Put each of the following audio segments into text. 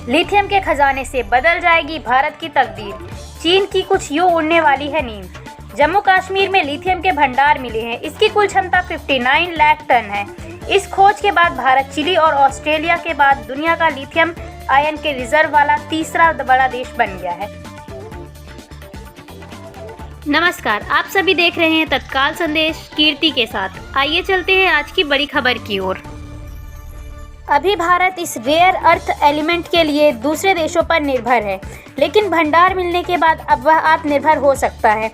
Lithium के खजाने से बदल जाएगी भारत की तकदीर। चीन की कुछ यूं उड़ने वाली है नींद। जम्मू कश्मीर में लिथियम के भंडार मिले हैं। इसकी कुल क्षमता 59 लाख टन है। इस खोज के बाद भारत चिली और ऑस्ट्रेलिया के बाद दुनिया का लिथियम आयन के रिजर्व वाला तीसरा बड़ा देश बन गया है। नमस्कार, आप सभी देख रहे हैं तत्काल संदेश कीर्ति के साथ। आइए चलते हैं आज की बड़ी खबर की ओर। अभी भारत इस रेयर अर्थ एलिमेंट के लिए दूसरे देशों पर निर्भर है, लेकिन भंडार मिलने के बाद अब वह आत्मनिर्भर हो सकता है।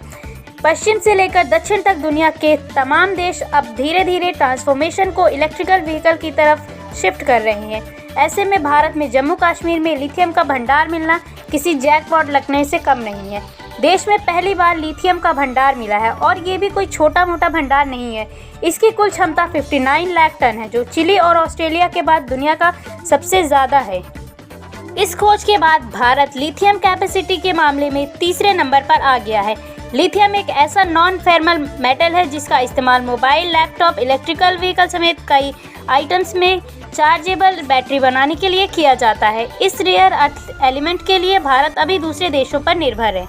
पश्चिम से लेकर दक्षिण तक दुनिया के तमाम देश अब धीरे धीरे ट्रांसफॉर्मेशन को इलेक्ट्रिकल व्हीकल की तरफ शिफ्ट कर रहे हैं। ऐसे में भारत में जम्मू कश्मीर में लिथियम का भंडार मिलना किसी जैकपॉट लगने से कम नहीं है। देश में पहली बार लिथियम का भंडार मिला है और ये भी कोई छोटा मोटा भंडार नहीं है। इसकी कुल क्षमता 59 लाख टन है, जो चिली और ऑस्ट्रेलिया के बाद दुनिया का सबसे ज़्यादा है। इस खोज के बाद भारत लिथियम कैपेसिटी के मामले में तीसरे नंबर पर आ गया है। लिथियम एक ऐसा नॉन फेर्मल मेटल है जिसका इस्तेमाल मोबाइल, लैपटॉप, इलेक्ट्रिकल व्हीकल समेत कई आइटम्स में चार्जेबल बैटरी बनाने के लिए किया जाता है। इस रेयर अर्थ एलिमेंट के लिए भारत अभी दूसरे देशों पर निर्भर है।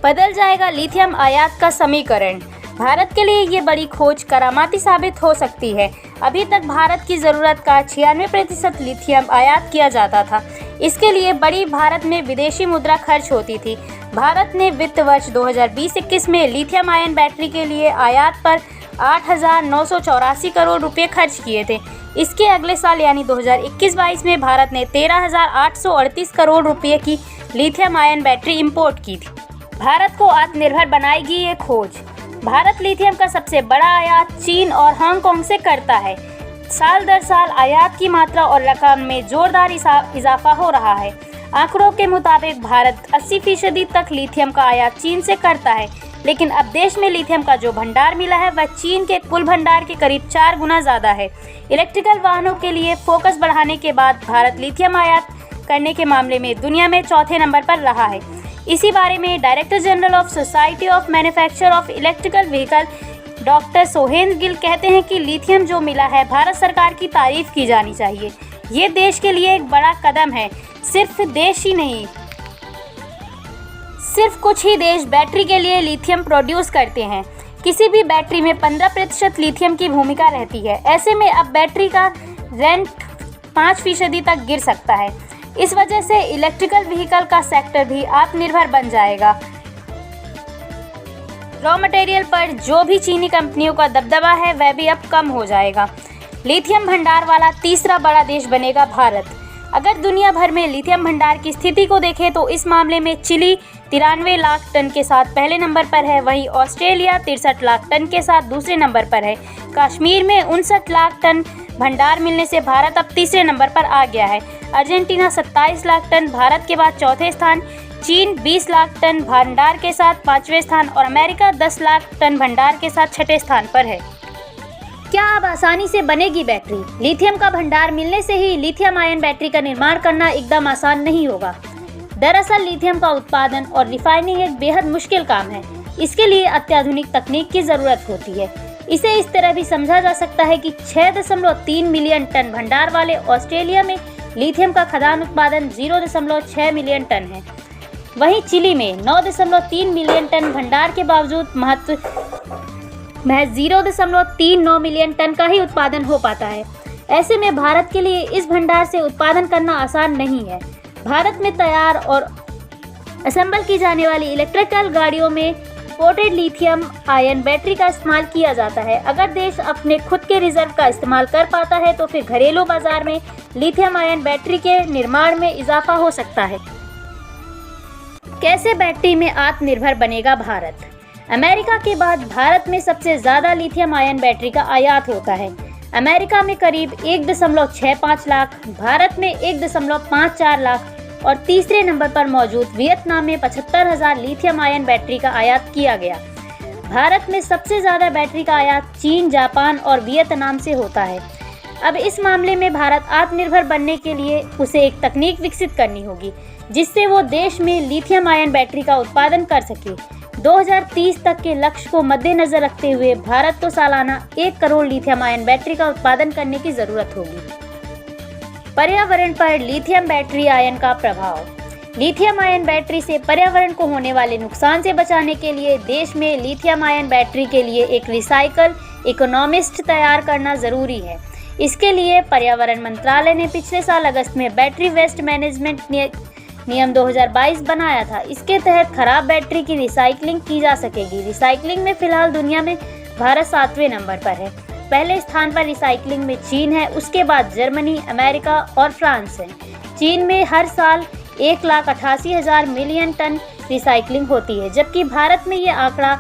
बदल जाएगा लिथियम आयात का समीकरण। भारत के लिए ये बड़ी खोज करामाती साबित हो सकती है। अभी तक भारत की ज़रूरत का 96% लिथियम आयात किया जाता था। इसके लिए बड़ी भारत में विदेशी मुद्रा खर्च होती थी। भारत ने वित्त वर्ष 2020-21 में लिथियम आयन बैटरी के लिए आयात पर 8,984 करोड़ रुपये खर्च किए थे। इसके अगले साल यानी 2021-22 में भारत ने 13,838 करोड़ रुपये की लिथियम आयन बैटरी इंपोर्ट की थी। भारत को आत्मनिर्भर बनाएगी ये खोज। भारत लिथियम का सबसे बड़ा आयात चीन और हांगकांग से करता है। साल दर साल आयात की मात्रा और रकम में जोरदार इजाफा हो रहा है। आंकड़ों के मुताबिक भारत 80% तक लिथियम का आयात चीन से करता है, लेकिन अब देश में लिथियम का जो भंडार मिला है वह चीन के कुल भंडार के करीब 4 गुना ज़्यादा है। इलेक्ट्रिकल वाहनों के लिए फोकस बढ़ाने के बाद भारत लिथियम आयात करने के मामले में दुनिया में चौथे नंबर पर रहा है। इसी बारे में director general of society of manufacturer of electrical vehicle doctor Sohen Gill कहते हैं कि लिथियम जो मिला है भारत सरकार की तारीफ की जानी चाहिए। ये देश के लिए एक बड़ा कदम है। सिर्फ देश ही नहीं, सिर्फ कुछ ही देश बैटरी के लिए लिथियम प्रोड्यूस करते हैं। किसी भी बैटरी में 15% लिथियम की भूमिका रहती है। ऐसे में अब बैटरी का रेंट 5% तक गिर सकता है। इस वजह से इलेक्ट्रिकल व्हीकल का सेक्टर भी आत्मनिर्भर बन जाएगा। रॉ मटेरियल पर जो भी चीनी कंपनियों का दबदबा है वह भी अब कम हो जाएगा। लिथियम भंडार वाला तीसरा बड़ा देश बनेगा भारत। अगर दुनिया भर में लिथियम भंडार की स्थिति को देखें तो इस मामले में चिली 93 लाख टन के साथ पहले नंबर पर है। वहीं ऑस्ट्रेलिया 63 लाख टन के साथ दूसरे नंबर पर है। कश्मीर में 59 लाख टन भंडार मिलने से भारत अब तीसरे नंबर पर आ गया है। अर्जेंटीना 27 लाख टन भारत के बाद चौथे स्थान, चीन 20 लाख टन भंडार के साथ पांचवें स्थान और अमेरिका 10 लाख टन भंडार के साथ छठे स्थान पर है। क्या अब आसानी से बनेगी बैटरी? लिथियम का भंडार मिलने से ही लिथियम आयन बैटरी का निर्माण करना एकदम आसान नहीं होगा। दरअसल लिथियम का उत्पादन और रिफाइनिंग एक बेहद मुश्किल काम है। इसके लिए अत्याधुनिक तकनीक की ज़रूरत होती है। इसे इस तरह भी समझा जा सकता है कि 6.3 मिलियन टन भंडार वाले ऑस्ट्रेलिया में लिथियम का खदान उत्पादन 0.6 मिलियन टन है। वहीं चिली में 9.3 मिलियन टन भंडार के बावजूद महज 0.39 मिलियन टन का ही उत्पादन हो पाता है। ऐसे में भारत के लिए इस भंडार से उत्पादन करना आसान नहीं है। भारत में तैयार और असेंबल की जाने वाली इलेक्ट्रिकल गाड़ियों में इंपोर्टेड लिथियम आयन बैटरी का इस्तेमाल किया जाता है। अगर देश अपने खुद के रिजर्व का इस्तेमाल कर पाता है तो फिर घरेलू बाजार में लिथियम आयन बैटरी के निर्माण में इजाफा हो सकता है। कैसे बैटरी में आत्मनिर्भर बनेगा भारत? अमेरिका के बाद भारत में सबसे ज़्यादा लिथियम आयन बैटरी का आयात होता है। अमेरिका में करीब 1.65 लाख, भारत में 1.54 लाख और तीसरे नंबर पर मौजूद वियतनाम में 75,000 लिथियम आयन बैटरी का आयात किया गया। भारत में सबसे ज़्यादा बैटरी का आयात चीन, जापान और वियतनाम से होता है। अब इस मामले में भारत आत्मनिर्भर बनने के लिए उसे एक तकनीक विकसित करनी होगी जिससे वो देश में लिथियम आयन बैटरी का उत्पादन कर सके। 2030 तक के लक्ष्य को मद्देनजर रखते हुए भारत को सालाना 1 करोड़ लिथियम आयन बैटरी का उत्पादन करने की ज़रूरत होगी। पर्यावरण पर लिथियम बैटरी आयन का प्रभाव। लिथियम आयन बैटरी से पर्यावरण को होने वाले नुकसान से बचाने के लिए देश में लिथियम आयन बैटरी के लिए एक रिसाइकल इकोनॉमिस्ट तैयार करना जरूरी है। इसके लिए पर्यावरण मंत्रालय ने पिछले साल अगस्त में बैटरी वेस्ट मैनेजमेंट नियम 2022 बनाया था। इसके तहत खराब बैटरी की रिसाइकलिंग की जा सकेगी। रिसाइकलिंग में फिलहाल दुनिया में भारत 7वें नंबर पर है। पहले स्थान पर रिसाइकलिंग में चीन है, उसके बाद जर्मनी, अमेरिका और फ्रांस है। चीन में हर साल 1,88,000 मिलियन टन रिसाइकलिंग होती है, जबकि भारत में ये आंकड़ा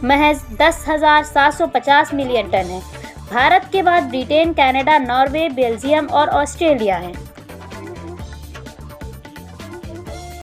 महज 10,750 मिलियन टन है। भारत के बाद ब्रिटेन, कनाडा, नॉर्वे, बेल्जियम और ऑस्ट्रेलिया हैं।